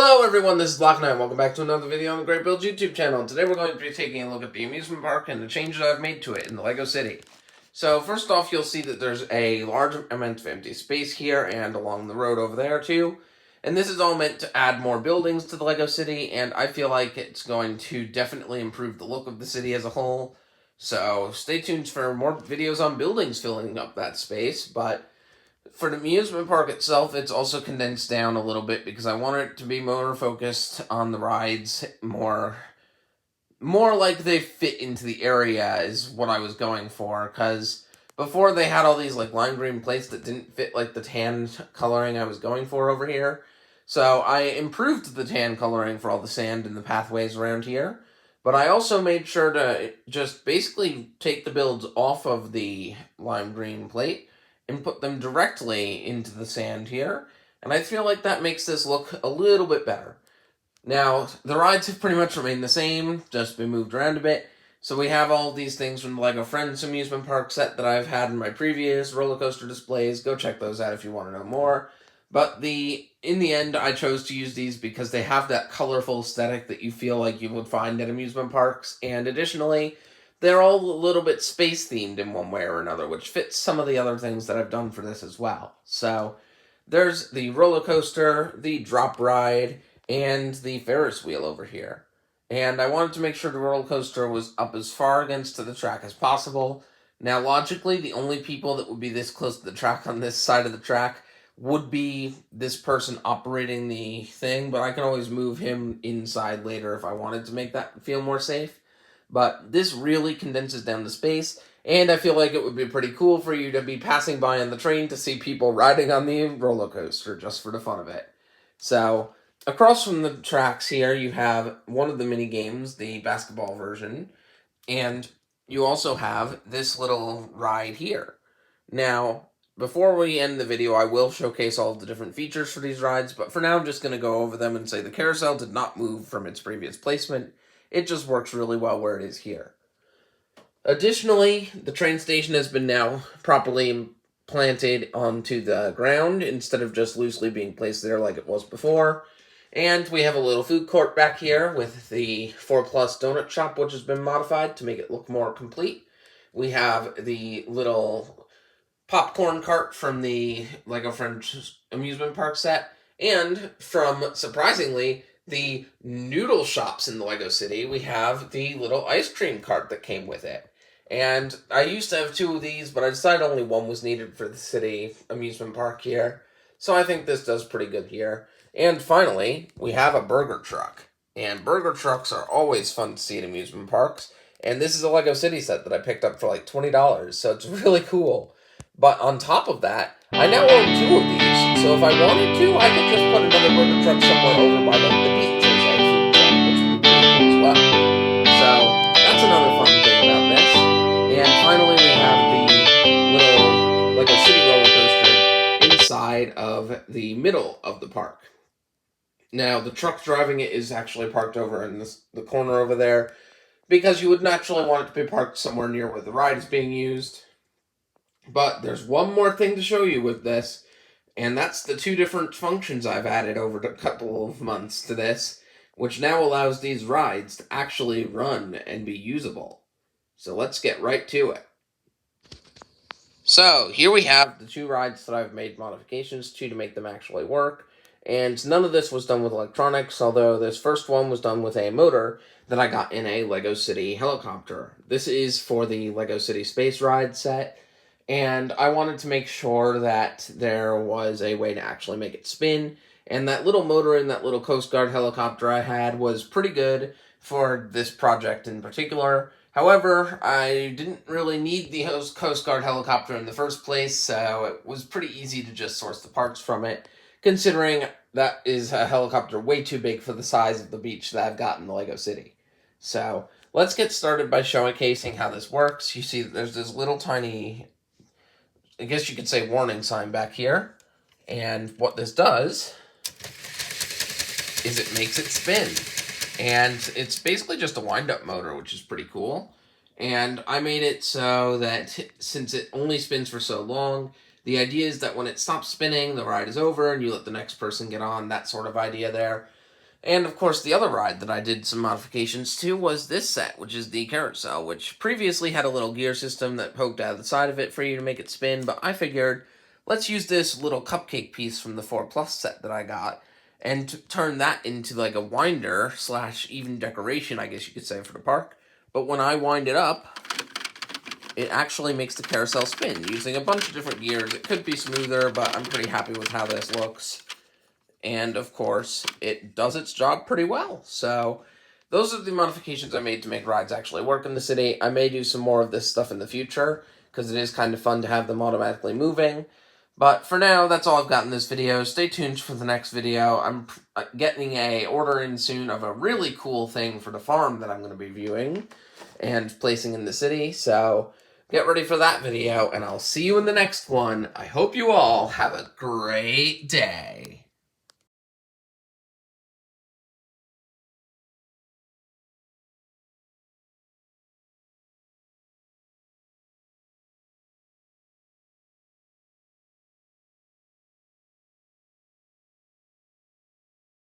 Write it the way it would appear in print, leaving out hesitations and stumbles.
Hello everyone, this is Block Knight. Welcome back to another video on the Great Build YouTube channel. Today we're going to be taking a look at the amusement park and the changes I've made to it in the LEGO City. So first off, you'll see that there's a large amount of empty space here and along the road over there too. And this is all meant to add more buildings to the LEGO City, and I feel like it's going to definitely improve the look of the city as a whole. So stay tuned for more videos on buildings filling up that space, but for the amusement park itself, it's also condensed down a little bit because I want it to be more focused on the rides, more like they fit into the area is what I was going for, because before they had all these like lime green plates that didn't fit like the tan coloring I was going for over here. So I improved the tan coloring for all the sand and the pathways around here, but I also made sure to just basically take the builds off of the lime green plate and put them directly into the sand here, and I feel like that makes this look a little bit better. Now, the rides have pretty much remained the same, just been moved around a bit. So we have all these things from the LEGO Friends amusement park set that I've had in my previous roller coaster displays. Go check those out if you want to know more. But in the end, I chose to use these because they have that colorful aesthetic that you feel like you would find at amusement parks, and additionally, they're all a little bit space-themed in one way or another, which fits some of the other things that I've done for this as well. So, there's the roller coaster, the drop ride, and the Ferris wheel over here. And I wanted to make sure the roller coaster was up as far against the track as possible. Now, logically, the only people that would be this close to the track on this side of the track would be this person operating the thing, but I can always move him inside later if I wanted to make that feel more safe. But this really condenses down the space, and I feel like it would be pretty cool for you to be passing by on the train to see people riding on the roller coaster just for the fun of it. So, across from the tracks here, you have one of the mini games, the basketball version, and you also have this little ride here. Now, before we end the video, I will showcase all of the different features for these rides, but for now I'm just going to go over them and say the carousel did not move from its previous placement. It just works really well where it is here. Additionally, the train station has been now properly planted onto the ground instead of just loosely being placed there like it was before. And we have a little food court back here with the 4+ donut shop, which has been modified to make it look more complete. We have the little popcorn cart from the LEGO Friends amusement park set, and from, surprisingly, the noodle shops in the LEGO City, we have the little ice cream cart that came with it. And I used to have 2 of these, but I decided only one was needed for the city amusement park here. So I think this does pretty good here. And finally, we have a burger truck. And burger trucks are always fun to see at amusement parks. And this is a LEGO City set that I picked up for like $20, so it's really cool. But on top of that, I now own 2 of these, so if I wanted to, I could just put another burger truck somewhere over by like the beach as a food truck, which would be really cool as well. So that's another fun thing about this. And finally, we have the little LEGO City roller coaster inside of the middle of the park. Now, the truck driving it is actually parked over in the corner over there, because you would naturally want it to be parked somewhere near where the ride is being used. But there's one more thing to show you with this, and that's the 2 different functions I've added over a couple of months to this, which now allows these rides to actually run and be usable. So let's get right to it. So here we have the 2 rides that I've made modifications to make them actually work, and none of this was done with electronics, although this first one was done with a motor that I got in a LEGO City helicopter. This is for the LEGO City Space Ride set, and I wanted to make sure that there was a way to actually make it spin, and that little motor in that little Coast Guard helicopter I had was pretty good for this project in particular. However, I didn't really need the Coast Guard helicopter in the first place, so it was pretty easy to just source the parts from it, considering that is a helicopter way too big for the size of the beach that I've got in the LEGO City. So, let's get started by showcasing how this works. You see that there's this little tiny, I guess you could say, warning sign back here. And what this does is it makes it spin. And it's basically just a wind-up motor, which is pretty cool. And I made it so that since it only spins for so long, the idea is that when it stops spinning, the ride is over and you let the next person get on, that sort of idea there. And of course, the other ride that I did some modifications to was this set, which is the carousel, which previously had a little gear system that poked out of the side of it for you to make it spin, but I figured, let's use this little cupcake piece from the 4 Plus set that I got, and turn that into like a winder / even decoration, I guess you could say, for the park. But when I wind it up, it actually makes the carousel spin using a bunch of different gears. It could be smoother, but I'm pretty happy with how this looks. And of course, it does its job pretty well. So those are the modifications I made to make rides actually work in the city. I may do some more of this stuff in the future, because it is kind of fun to have them automatically moving. But for now, that's all I've got in this video. Stay tuned for the next video. I'm getting a order in soon of a really cool thing for the farm that I'm going to be viewing and placing in the city. So get ready for that video, and I'll see you in the next one. I hope you all have a great day.